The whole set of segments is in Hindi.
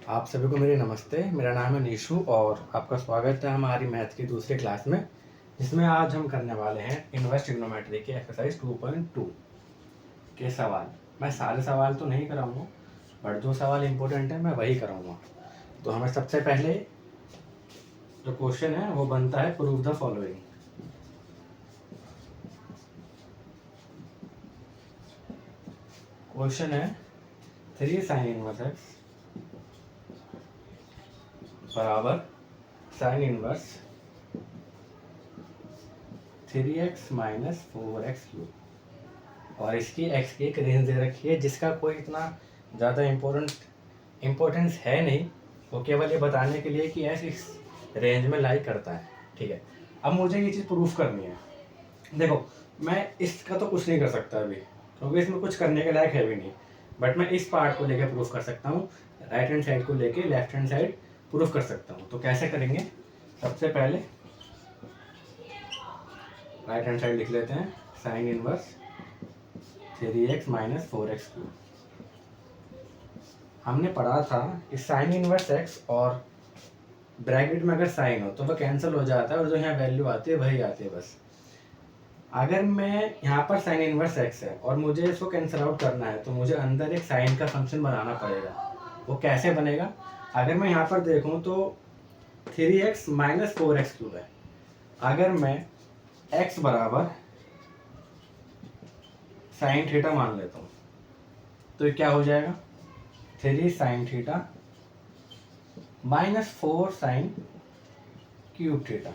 आप सभी को मेरी नमस्ते। मेरा नाम है निशु और आपका स्वागत है हमारी मैथ की दूसरी क्लास में, जिसमें आज हम करने वाले हैं इनवर्स ट्रिग्नोमेट्री के एक्सरसाइज 2.2 के सवाल। मैं सारे सवाल तो नहीं कराऊंगा, बट जो सवाल इम्पोर्टेंट है मैं वही कराऊंगा। तो हमें सबसे पहले जो क्वेश्चन है वो बनता है प्रूव द फॉलोइंग। क्वेश्चन है 3 sin इनवर्स x बराबर sin inverse 3x minus 4x cube, और इसकी x की एक रेंज दे रखी है जिसका कोई इतना ज़्यादा इम्पोर्टेंस है नहीं। वो केवल ये बताने के लिए कि x इस रेंज में लाई करता है। ठीक है, अब मुझे ये चीज़ प्रूफ करनी है। देखो, मैं इसका तो कुछ नहीं कर सकता अभी, क्योंकि इसमें कुछ करने के लायक है भी नहीं, बट मैं इस पार्ट को लेकर प्रूफ कर सकता हूँ। राइट हैंड साइड को लेके लेफ्ट हैंड साइड प्रूफ कर सकता हूँ। तो कैसे करेंगे? सबसे पहले राइट हैंड साइड लिख लेते हैं sine inverse 3x minus 4x cube. हमने पढ़ा था कि साइन इनवर्स x और ब्रैकेट में अगर साइन हो तो वह कैंसिल हो जाता है और जो यहाँ वैल्यू आती है वही आती है बस। अगर मैं यहाँ पर साइन इनवर्स x है और मुझे इसको कैंसिल आउट करना है तो मुझे अंदर एक साइन का फंक्शन बनाना पड़ेगा। वो कैसे बनेगा? अगर मैं यहाँ पर देखूँ तो 3x माइनस 4x क्यूब है। अगर मैं x बराबर साइन थीटा मान लेता हूँ तो ये क्या हो जाएगा? 3 sign theta minus 4 sine cube theta.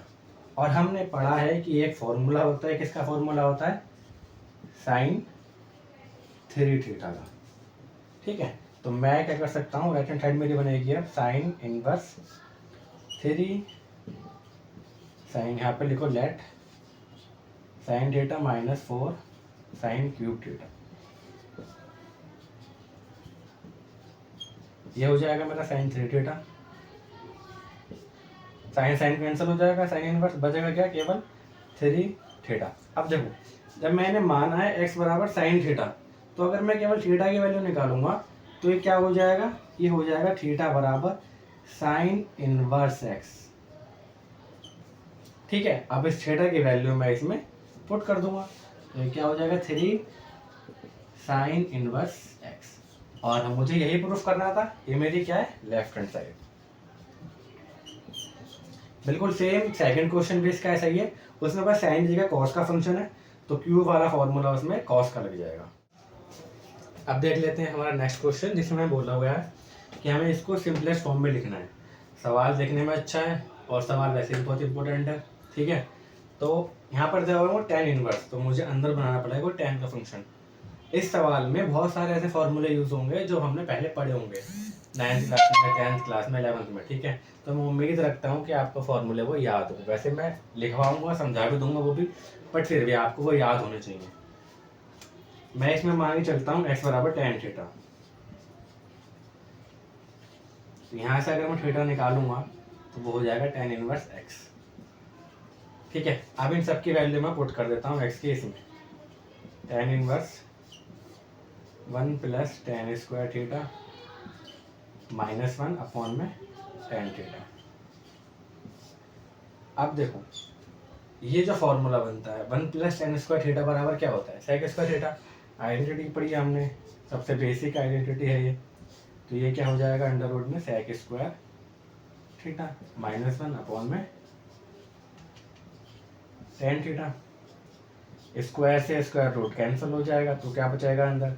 और हमने पढ़ा है कि एक फॉर्मूला होता है, किसका फॉर्मूला होता है? साइन 3 थीटा का। ठीक है, तो मैं क्या कर सकता हूँ, राइट हैंड साइड मेरी बनेगी अब साइन इनवर्स 3 साइन, यहाँ पे लिखो let sine theta minus 4 sine cube theta. ये हो जाएगा मेरा sine 3 theta. Sine sine cancel हो जाएगा, साइन इनवर्स बचेगा क्या? केवल 3 थीटा। अब देखो, जब मैंने माना है x बराबर साइन थीटा, तो अगर मैं केवल थीटा की वैल्यू निकालूंगा तो ये क्या हो जाएगा? ये हो जाएगा थीटा बराबर साइन इनवर्स x। ठीक है, अब इस थीटा की वैल्यू मैं इसमें पुट कर दूंगा तो ये क्या हो जाएगा? 3 साइन इनवर्स x। और मुझे यही प्रूफ करना था। ये मेरी क्या है? Left hand side. बिल्कुल सेम सेकंड क्वेश्चन भी इसका ऐसा ही है। उसमें बस साइन की जगह कॉस का फंक्शन है, तो क्यूब वाला फॉर्मूला उसमें कॉस का लग जाएगा। अब देख लेते हैं हमारा नेक्स्ट क्वेश्चन, जिसमें बोला हुआ है कि हमें इसको सिंपलेस्ट फॉर्म में लिखना है। सवाल देखने में अच्छा है और सवाल वैसे भी बहुत इंपॉर्टेंट है। ठीक है, तो यहाँ पर दिया हुआ है टेन इनवर्स, तो मुझे अंदर बनाना पड़ेगा टेन का फंक्शन। इस सवाल में बहुत सारे ऐसे फॉर्मूले यूज होंगे जो हमने पहले पढ़े होंगे 9th क्लास में, 10th क्लास में, 11th में। ठीक है, तो मैं उम्मीद रखता हूँ कि आपको फॉर्मूले वो याद हो। वैसे मैं लिखवाऊंगा, समझा भी दूंगा वो भी, बट फिर भी आपको वो याद होने चाहिए। मैं इसमें मान के चलता हूँ x बराबर टेन थीटा। तो यहाँ से अगर मैं थीटा निकालूंगा तो वो हो जाएगा टेन इनवर्स x। ठीक है, अब इन सबकी वैल्यू मैं पुट कर देता हूँ x की इसमें। Tan inverse 1 plus ten square theta minus 1 upon में टेन थीटा। अब देखो, ये जो फॉर्मूला बनता है 1 प्लस टेन स्क्वायर थीटा बराबर क्या होता है? सेक स्क्वायर थीटा। आइडेंटिटी पढ़ी है हमने, सबसे बेसिक आइडेंटिटी है ये। तो ये क्या हो जाएगा? अंडर रूट में sec square theta minus 1 upon में टेन थीटा। स्क्वायर से स्क्वायर रूट कैंसिल हो जाएगा, तो क्या बचेगा अंदर?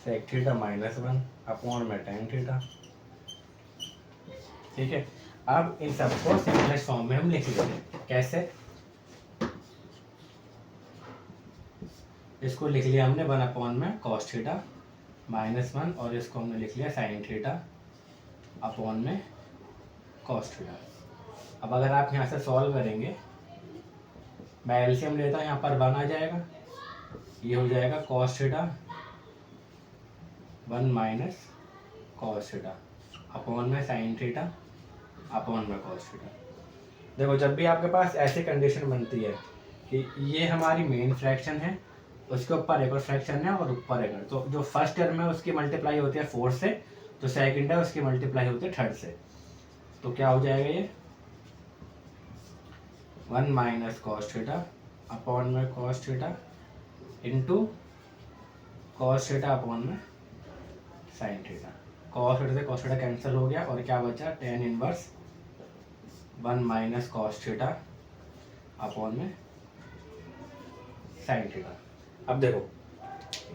सेक थीटा माइनस 1 अपॉन में टेन थीटा। ठीक है, अब इन सबको सिंपलेस्ट फॉर्म में हम लिख लेते हैं। कैसे? इसको लिख लिया हमने 1 अपॉन में कॉस थीटा माइनस 1, और इसको हमने लिख लिया साइन थीटा अपॉन में कॉस थीटा। अब अगर आप यहाँ से सॉल्व करेंगे, मैं एलसीएम लेता हूँ, यहाँ पर 1 आ जाएगा, ये हो जाएगा cos theta 1 minus cos theta upon में साइन थीटा अपॉन में कॉस थीटा। देखो, जब भी आपके पास ऐसी कंडीशन बनती है कि ये हमारी मेन फ्रैक्शन है, उसके ऊपर एक और फ्रैक्शन है और ऊपर एक, तो जो फर्स्ट टर्म है उसकी मल्टीप्लाई होती है 4 से तो सेकंड है उसकी मल्टीप्लाई होती है थर्ड से, तो क्या हो जाएगा ये 1 माइनस कॉस थीटा अपॉन में cos theta into cos theta upon में साइन थीटा। कॉस थीटा से कॉस थीटा कैंसिल हो गया और क्या बचा tan inverse 1 minus cos theta upon में साइन थीटा। अब देखो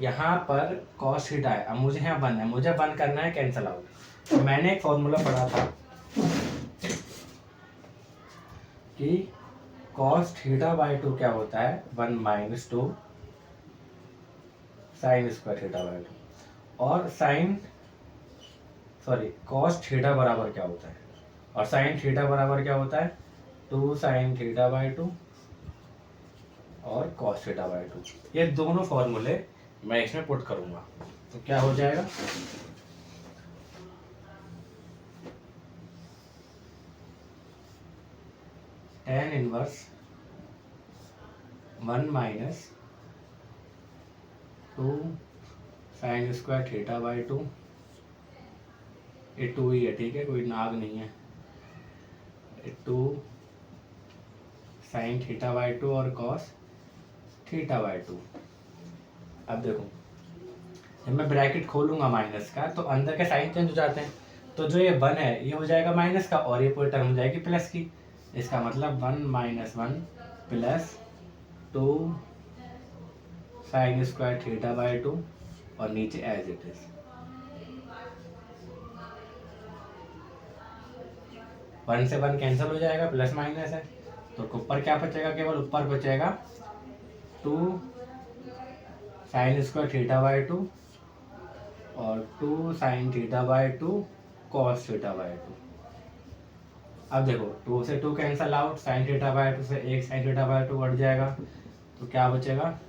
यहाँ पर कॉस थीटा है, अब मुझे यहाँ वन है, मुझे वन करना है कैंसिल आउट। तो मैंने एक फॉर्मूला पढ़ा था कि कॉस थीटा बाई 2 क्या होता है 1 minus 2 sine square theta by 2, और कॉस थीटा बराबर क्या होता है और साइन थीटा बराबर क्या होता है 2 साइन थीटा बाई 2 और कॉस थीटा बाई 2। ये दोनों फॉर्मूले मैं इसमें पुट करूंगा, तो क्या हो जाएगा tan inverse 1 minus 2 sine square theta by 2, ये 2 ही है, ठीक है, कोई नाग नहीं है, 2 साइन थीटा बाई 2 और कॉस थीटा बाई 2। अब देखो जब मैं ब्रैकेट खोलूंगा माइनस का तो अंदर के साइन चेंज हो जाते हैं, तो जो ये 1 है ये हो जाएगा माइनस का और ये पूरी टर्म हो जाएगी प्लस की। इसका मतलब 1 minus 1 plus 2 sine square theta by 2 और नीचे एज इट इज 1 से 1 कैंसिल हो जाएगा, प्लस माइनस है, तो ऊपर क्या बचेगा, केवल ऊपर बचेगा 2 साइन स्क्वायर थीटा बाई 2 और 2 sine theta by 2 cos theta by 2। अब देखो 2 से 2 cancel out, sine theta by 2 से एक साइन थीटा बाई 2 कट जाएगा, तो क्या बचेगा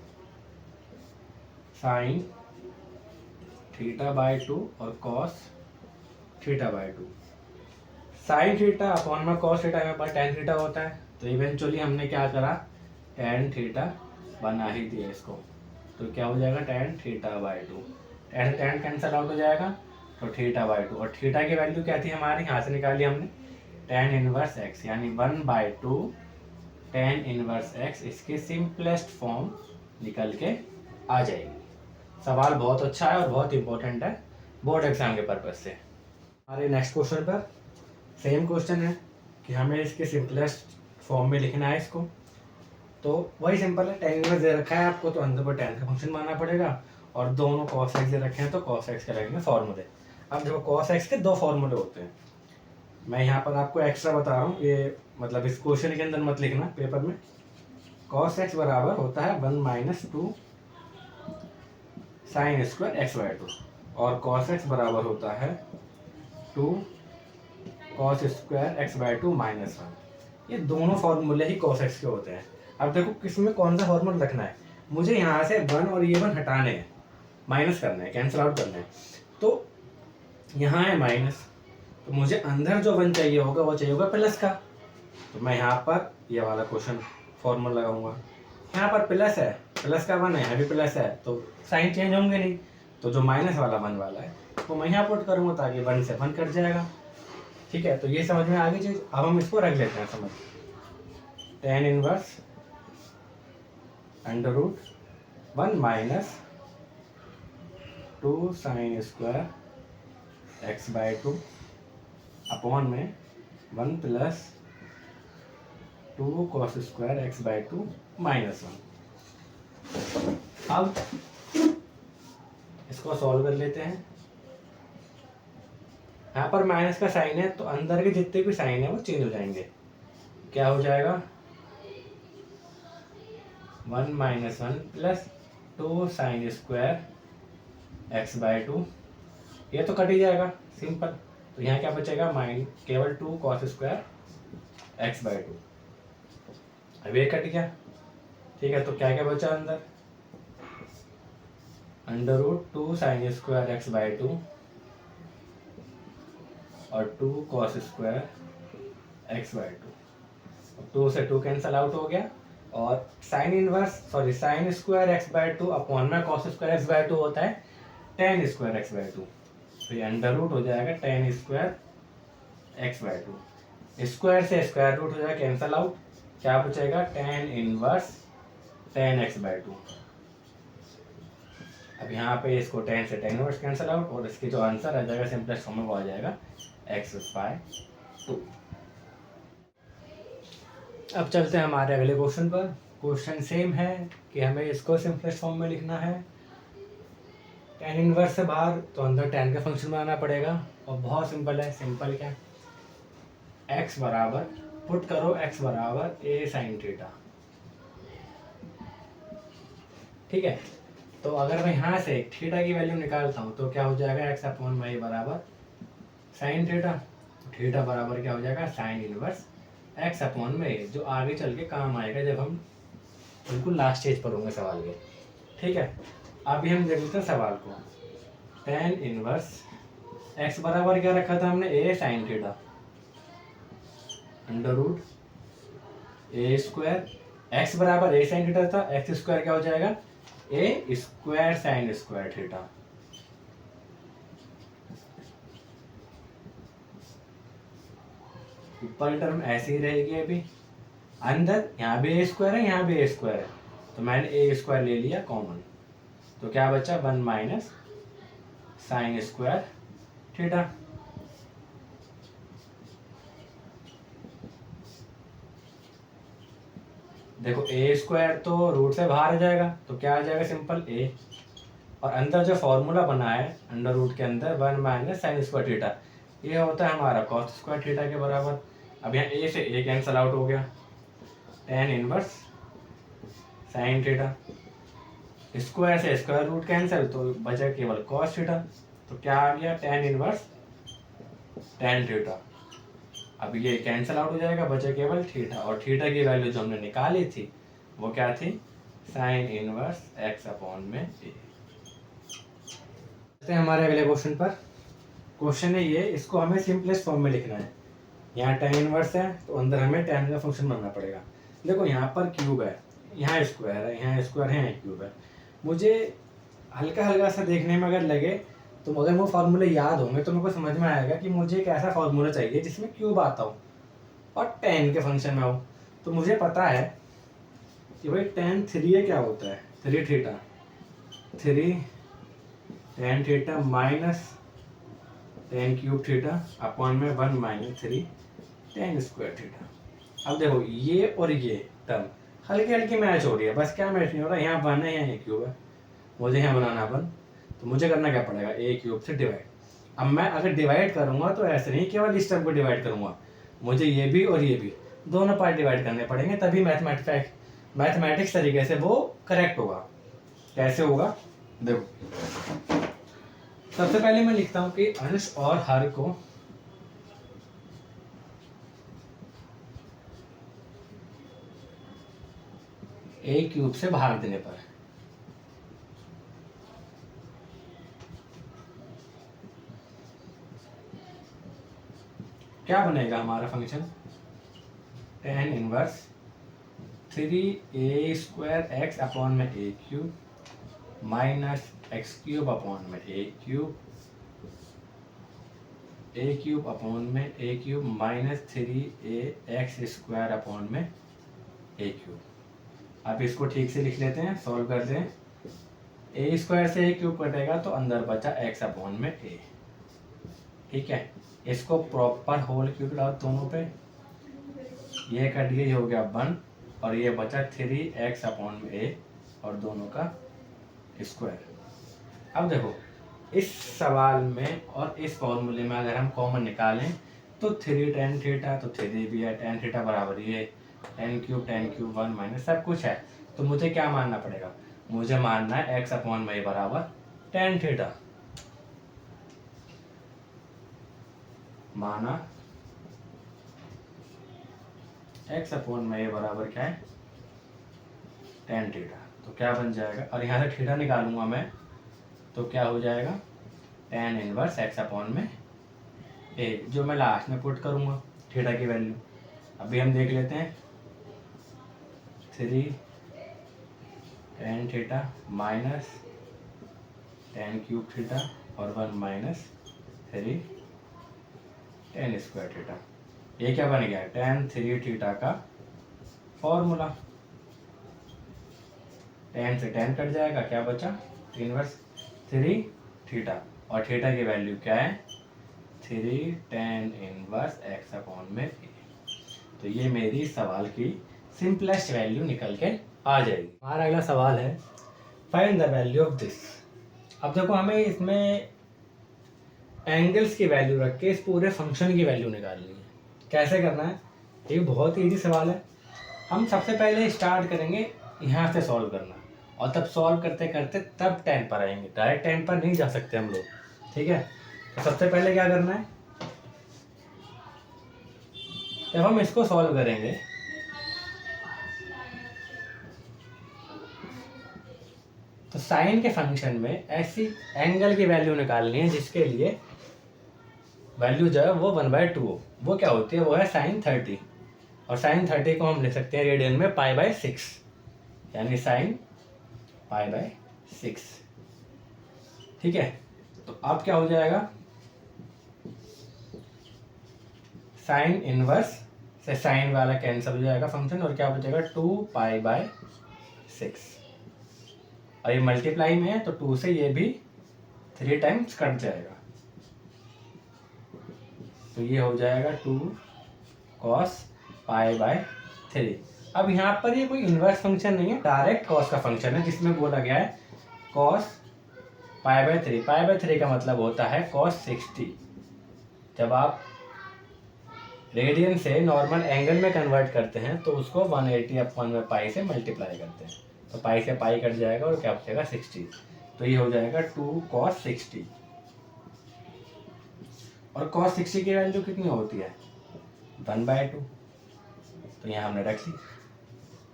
साइन थीटा बाई 2 और cos theta by 2। Sine theta upon में कॉस थीटा में पर टेन थीटा होता है, तो इवेंचुअली हमने क्या करा टेन थीटा बना ही दिया इसको, तो क्या हो जाएगा tan theta by 2, ten ten cancel out हो जाएगा, तो थीटा बाई 2, और थीटा की वैल्यू क्या थी हमारी, यहाँ से निकाली हमने टेन इनवर्स एक्स, यानी 1/2 टेन इनवर्स एक्स, इसकी सिंपलेस्ट फॉर्म निकल के आ जाएगी। सवाल बहुत अच्छा है और बहुत इंपॉर्टेंट है बोर्ड एग्जाम के पर्पज से। हमारे नेक्स्ट क्वेश्चन पर सेम क्वेश्चन है कि हमें इसके सिंपलेस्ट फॉर्म में लिखना है इसको, तो वही सिंपल है, टेन इनवर्स दे रखा है आपको तो अंदर पर टेन का फंक्शन मानना पड़ेगा, और दोनों कॉस एक्स दे रखे हैं तो कॉस एक्स के लगेंगे फॉर्मूले। अब देखो कॉस एक्स के दो फॉर्मूले होते हैं, मैं यहाँ पर आपको एक्स्ट्रा बता रहा हूँ, ये मतलब इस क्वेश्चन के अंदर मत लिखना पेपर में। कॉस एक्स बराबर होता है 1 minus 2 sine square X by 2 और कॉस एक्स बराबर होता है 2 cos square X by 2 minus 1। ये दोनों फॉर्मूले ही कॉस एक्स के होते हैं। अब देखो किसमें कौन सा फॉर्मूला रखना है, मुझे यहाँ से 1 और ये 1 हटाने हैं, माइनस करना है, कैंसिल आउट करना है, तो यहाँ है माइनस, तो मुझे अंदर जो 1 चाहिए होगा वो चाहिए होगा प्लस का, तो मैं यहाँ पर ये वाला क्वेश्चन फॉर्मूला लगाऊंगा, यहाँ पर प्लस है, प्लस का 1 है, यहाँ भी प्लस है, तो साइन चेंज होंगे नहीं, तो जो माइनस वाला 1 वाला है वो मैं यहाँ पुट करूँगा ताकि 1 से 1 कट जाएगा। ठीक है, तो ये समझ में आ गई चीज़। अब हम इसको रख लेते हैं समझ, tan inverse under root 1 minus 2 sine square X by 2 upon में 1 plus 2 cos square X by 2 minus 1। अब इसको सॉल्व कर लेते हैं। यहाँ पर माइनस का साइन है तो अंदर के जितने भी साइन है वो चेंज हो जाएंगे, क्या हो जाएगा 1 minus 1 plus 2 sine square X by 2, ये तो कट ही जाएगा सिंपल, तो यहाँ क्या बचेगा केवल 2 कॉस स्क्वायर एक्स बाई 2, अब ये कट गया। ठीक है, तो क्या क्या बचा अंदर, under root 2 sine square X by 2 और 2 कॉस स्क्वायर एक्स बाई 2, 2 से 2 कैंसिल आउट हो गया, और sign square X by 2 upon में कॉस स्क्वायर एक्स बाई 2 होता है टेन स्क्वायर एक्स बाई 2, तो ये अंडर रूट हो जाएगा ten square X by two. Square से स्क्वायर रूट हो जाएगा कैंसल आउट, क्या बचेगा tan inverse tan x by two. अब यहाँ पे इसको टेन से टेन इनवर्स कैंसल आउट और इसकी जो आंसर आ जाएगा सिंपलेस्ट फॉर्म में वो आ जाएगा एक्स बाय टू। अब चलते हैं हमारे अगले क्वेश्चन पर। क्वेश्चन सेम है कि हमें इसको सिंपलेस्ट फॉर्म में लिखना है। टेन इनवर्स से बाहर तो अंदर टेन का फंक्शन बनाना पड़ेगा और बहुत सिंपल है। सिंपल क्या, एक्स बराबर पुट करो एक्स बराबर ए साइन थीटा। ठीक है, तो अगर मैं यहाँ से थीटा की वैल्यू निकालता हूँ तो क्या हो जाएगा एक्स अपॉन वाई बराबर साइन थीटा। थीटा बराबर क्या हो जाएगा साइन इनवर्स एक्स अपॉन में ए, जो आगे चल के काम आएगा जब हम बिल्कुल लास्ट स्टेज पर होंगे सवाल के। ठीक है, अभी हम देख लेते हैं सवाल को। टेन इनवर्स एक्स बराबर क्या रखा था हमने ए साइन थीटा अंडर रूट ए स्क्वायर, एक्स बराबर ए साइन थीटा था, एक्स स्क्वायर क्या हो जाएगा ए स्क्वायर साइन स्क्वायर थीटा। ऊपर टर्म ऐसे ही रहेगी। अभी अंदर यहाँ भी ए स्क्वायर है यहाँ भी ए स्क्वायर है, तो मैंने ए स्क्वायर ले लिया कॉमन, तो क्या बचा one minus sine square theta. देखो ए स्क्वायर तो रूट से बाहर आ जाएगा तो क्या आ जाएगा सिंपल ए, और अंदर जो फॉर्मूला बना है अंडर रूट के अंदर one minus sine square theta, ये होता है हमारा कॉस स्क्वायर थीटा के बराबर। अब यहाँ ए से ए कैंसल आउट हो गया, tan inverse sine theta, square से स्क्वायर रूट कैंसिल तो बचा केवल कॉस थीटा, तो क्या आ गया टेन इनवर्स टेन थीटा। अब ये कैंसिल आउट हो जाएगा, बचा केवल थीटा, और थीटा की वैल्यू जो हमने निकाली थी वो क्या थी साइन इनवर्स एक्स अपॉन में ए। हमारे अगले क्वेश्चन पर। क्वेश्चन है ये, इसको हमें सिंपलेस्ट फॉर्म में लिखना है। यहाँ टेन इनवर्स है तो अंदर हमें टेन का फंक्शन बनाना पड़ेगा। देखो यहाँ पर क्यूब है, यहाँ स्क्वायर है, यहाँ स्क्वायर है, यहाँ क्यूब है। मुझे हल्का हल्का सा देखने में अगर लगे तो अगर वो फार्मूले याद होंगे तो मेरे को समझ में आएगा कि मुझे एक ऐसा फार्मूला चाहिए जिसमें क्यूब आता हो और टेन के फंक्शन में हो। तो मुझे पता है कि भाई टेन थ्री क्या होता है, three theta, three ten theta minus ten cube theta upon में one minus three tan square theta. अब देखो ये और ये टर्म हल्की हल्की मैच हो रही है, बस क्या मैच नहीं हो रहा, यहाँ वन है यहाँ क्यूब है, मुझे यहाँ बनाना वन, तो मुझे करना क्या पड़ेगा ए क्यूब से डिवाइड। अब मैं अगर डिवाइड करूंगा तो ऐसे नहीं केवल इस टर्म को डिवाइड करूंगा, मुझे ये भी और ये भी दोनों पार्ट डिवाइड करने पड़ेंगे, तभी मैथमेटिक्स तरीके से वो करेक्ट होगा। कैसे होगा देखो, सबसे पहले मैं लिखता हूं कि अंश और हर को ए क्यूब से भाग देने पर क्या बनेगा हमारा function, tan inverse three A square X upon में A cube minus X cube upon में ए क्यूब अपॉन में A cube minus three A X square upon में ए क्यूब। अब इसको ठीक से लिख लेते हैं, सॉल्व करते हैं। ए स्क्वायर से ए क्यूब कटेगा तो अंदर बचा एक्स अपॉन में ए। ठीक है, इसको प्रॉपर होल क्यूब डाल दोनों पे, ये कट गया हो गया वन, और ये बचा थ्री एक्स अपॉन में ए और दोनों का स्क्वायर। अब देखो इस सवाल में और इस फॉर्मूले में अगर हम कॉमन निकालें तो थ्री टेन थीटा तो थ्री भी है, टेन थीटा बराबर ये टेन क्यूब वन माइनस सब कुछ है। तो मुझे क्या मानना पड़ेगा, मुझे मानना है एक्स अपॉन में ए बराबर टेन थीटा। माना एक्स अपॉन में ए बराबर क्या है टेन थीटा, तो क्या बन जाएगा, और यहाँ से थीटा निकालूंगा मैं तो क्या हो जाएगा टेन इनवर्स एक्स अपॉन में ए, जो मैं लास्ट में पुट करूंगा थीटा की वैल्यू। अभी हम देख लेते हैं, three ten theta minus ten cube theta और one minus 3 tan square theta. ये क्या बन गया, tan 3 थीटा का फॉर्मूला। tan से tan कट जाएगा, क्या बचा, इनवर्स 3 थीटा, और थीटा की वैल्यू क्या है, 3 tan इनवर्स x अपॉन में a। तो ये मेरी सवाल की सिंपलेस्ट वैल्यू निकल के आ जाएगी। हमारा अगला सवाल है find the value of this. अब देखो हमें इसमें एंगल्स की वैल्यू रख के इस पूरे फंक्शन की वैल्यू निकालनी है। कैसे करना है, ये बहुत ईजी सवाल है। हम सबसे पहले स्टार्ट करेंगे यहाँ से सॉल्व करना, और तब सॉल्व करते करते तब 10 पर आएंगे, डायरेक्ट 10 पर नहीं जा सकते हम लोग, ठीक है। तो सबसे पहले क्या करना है, जब हम इसको सॉल्व करेंगे तो साइन के फंक्शन में ऐसी एंगल की वैल्यू निकालनी है जिसके लिए वैल्यू जो है वो 1/2 हो। वो क्या होती है, वो है sin 30, और sin 30 को हम लिख सकते हैं रेडियन में π/6, यानी sin π/6, ठीक है। तो अब क्या हो जाएगा, साइन इनवर्स से साइन वाला कैंसिल हो जाएगा फंक्शन, और क्या बचेगा 2π/6, और ये मल्टीप्लाई में है तो 2 से ये भी 3 टाइम्स कट जाएगा, तो ये हो जाएगा 2 cos π/3। अब यहाँ पर ये कोई इनवर्स फंक्शन नहीं है, डायरेक्ट cos का फंक्शन है, जिसमें बोला गया है cos π/3। π/3 का मतलब होता है cos 60। जब आप रेडियन से नॉर्मल एंगल में कन्वर्ट करते हैं तो उसको 180 अपॉन में पाई से मल्टीप्लाई करते हैं, तो पाई से पाई कट जाएगा और क्या बचेगा 60, तो ये हो जाएगा 2 cos 60। और cos 60 की वैल्यू कितनी होती है, 1/2, तो यहाँ हमने रख ली,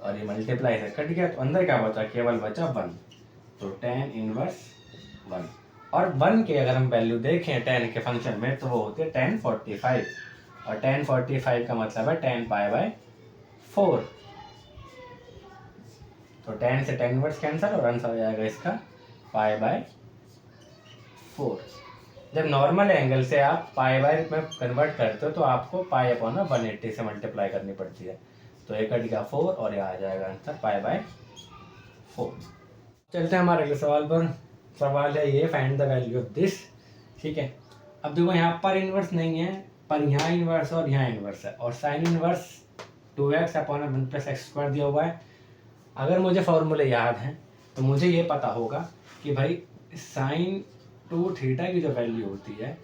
और ये मल्टीप्लाई से कट गया, तो अंदर क्या बचा, केवल बचा 1, तो tan इनवर्स 1। और 1 के अगर हम वैल्यू देखें tan के फंक्शन में तो वो होती है tan 45, और tan 45 का मतलब है tan π/4, तो tan से tan इनवर्स कैंसिल और आंसर आ जाएगा इसका π/4। जब नॉर्मल एंगल से आप π/में कन्वर्ट करते हो तो आपको π/180 से मल्टीप्लाई करनी पड़ती है, तो एक कट गया 4 और यहाँ आ जाएगा आंसर π/4। चलते हैं हमारे अगले सवाल पर। सवाल है ये, find the value of this, ठीक है। अब देखो यहाँ पर इनवर्स नहीं है, पर यहाँ इनवर्स और यहाँ इनवर्स है, और sine inverse 2x upon 1 + x² दिया हुआ है। अगर मुझे फॉर्मूले याद हैं तो मुझे ये पता होगा कि भाई साइन 2 थीटा की जो वैल्यू होती है,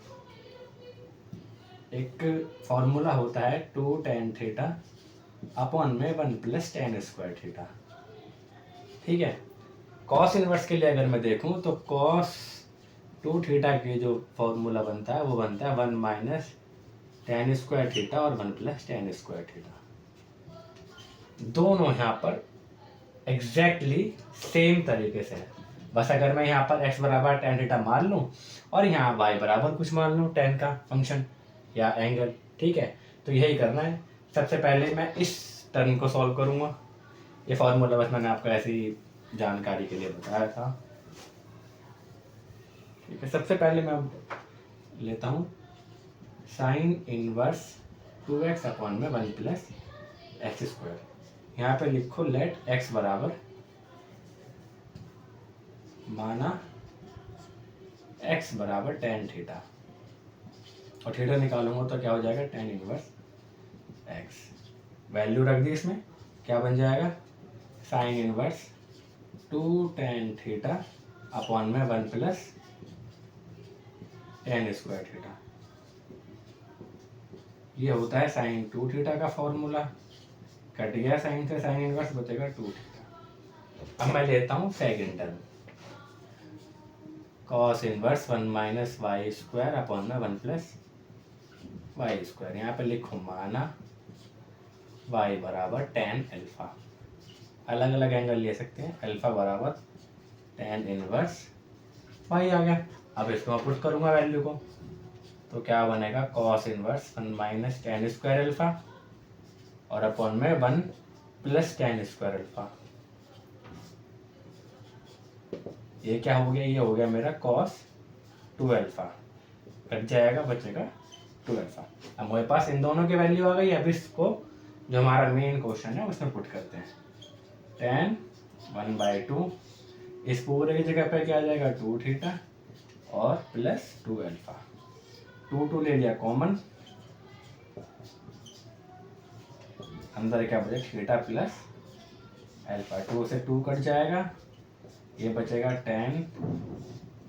एक फॉर्मूला होता है 2 tan थीटा अपॉन में 1 + tan स्क्वायर थीटा, ठीक है। कॉस इनवर्स के लिए अगर मैं देखूं तो कॉस 2 थीटा की जो फॉर्मूला बनता है वो बनता है 1 - tan स्क्वायर थीटा और 1 + tan स्क्वायर थीटा। दोनों यहाँ पर एग्जैक्टली सेम तरीके से है, बस अगर मैं यहाँ पर x बराबर tan थीटा मान लूँ और यहाँ y बराबर कुछ मान लूँ tan का फंक्शन या एंगल, ठीक है। तो यही करना है। सबसे पहले मैं इस टर्म को सॉल्व करूँगा, ये फॉर्मूला बस मैंने आपको ऐसी जानकारी के लिए बताया था, ठीक है। सबसे पहले मैं लेता हूँ साइन इनवर्स 2x अपॉन में 1 + x²। यहाँ पे लिखो लेट x बराबर माना x बराबर tan थीटा, और थीटा निकालूंगा तो क्या हो जाएगा tan इनवर्स x। वैल्यू रख दी इसमें, क्या बन जाएगा sine inverse 2 tan theta upon में 1 + tan स्क्वायर थीटा। ये होता है साइन 2 थीटा का फॉर्मूला, कट गया साइन से साइन इनवर्स, बचेगा 2 थीटा। अब मैं लेता हूँ second term, cos inverse 1 - y² upon में 1 + y²। यहाँ पे लिखो माना y बराबर tan अल्फा, अलग अलग एंगल ले सकते हैं, अल्फा बराबर tan इनवर्स y आ गया। अब इसको मैं पुट करूँगा वैल्यू को, तो क्या बनेगा cos inverse 1 - tan square alpha और अपॉन में 1 + tan स्क्वायर अल्फा। ये क्या हो गया, ये हो गया मेरा cos 2 अल्फा। कट जाएगा, बचेगा 2 अल्फा। अब हमारे पास इन दोनों की वैल्यू आ गई। अब इसको जो हमारा मेन क्वेश्चन है उसमें पुट करते हैं। tan 1/2 इस पूरे की जगह पे क्या आ जाएगा 2 थीटा और प्लस 2 अल्फा। 2 ले लिया कॉमन, अंदर क्या बचेगा थीटा प्लस अल्फा। 2 से 2 कट जाएगा, ये बचेगा tan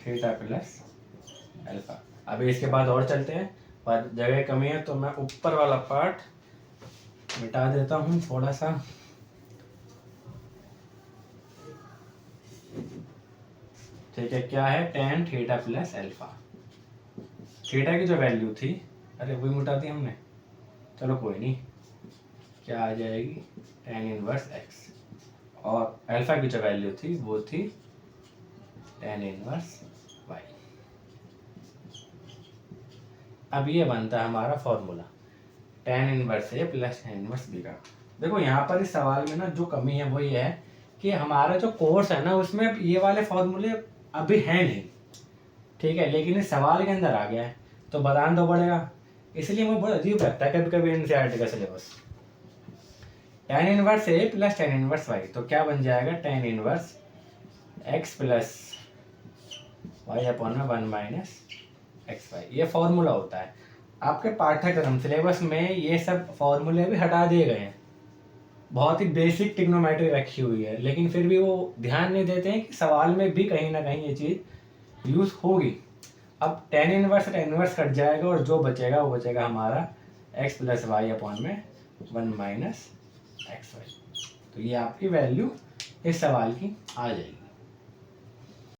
थीटा प्लस अल्फा। अभी इसके बाद और चलते हैं, पर जगह कमी है तो मैं ऊपर वाला पार्ट मिटा देता हूँ थोड़ा सा। ठीक है, क्या है tan theta plus alpha. Theta की जो वैल्यू थी, अरे वही मिटा दी हमने, चलो कोई नहीं, क्या आ जाएगी tan इनवर्स x, और अल्फा की जो वैल्यू थी वो थी tan इनवर्स y। अब ये बनता है हमारा formula tan inverse a plus tan inverse b का। देखो यहाँ पर इस सवाल में ना जो कमी है वो ये है कि हमारा जो कोर्स है ना उसमें ये वाले फॉर्मूले अभी हैं नहीं, ठीक है, लेकिन इस सवाल के अंदर आ गया है तो बताना तो पड़ेगा। इसलिए मुझे बहुत अजीब लगता है कभी कभी एनसीईआरटी का syllabus. tan inverse a plus tan inverse y, तो क्या बन जाएगा tan inverse x plus y upon में 1 माइनस एक्स वाई। ये फॉर्मूला होता है। आपके पाठ्यक्रम सिलेबस में ये सब फॉर्मूले भी हटा दिए गए हैं, बहुत ही बेसिक ट्रिग्नोमेट्री रखी हुई है, लेकिन फिर भी वो ध्यान नहीं देते हैं कि सवाल में भी कहीं ना कहीं ये चीज़ यूज़ होगी। अब tan इनवर्स कट जाएगा और जो बचेगा वो बचेगा हमारा x प्लस वाई अपॉन में 1 माइनस एक्स वाई। तो ये आपकी वैल्यू इस सवाल की आ जाएगी।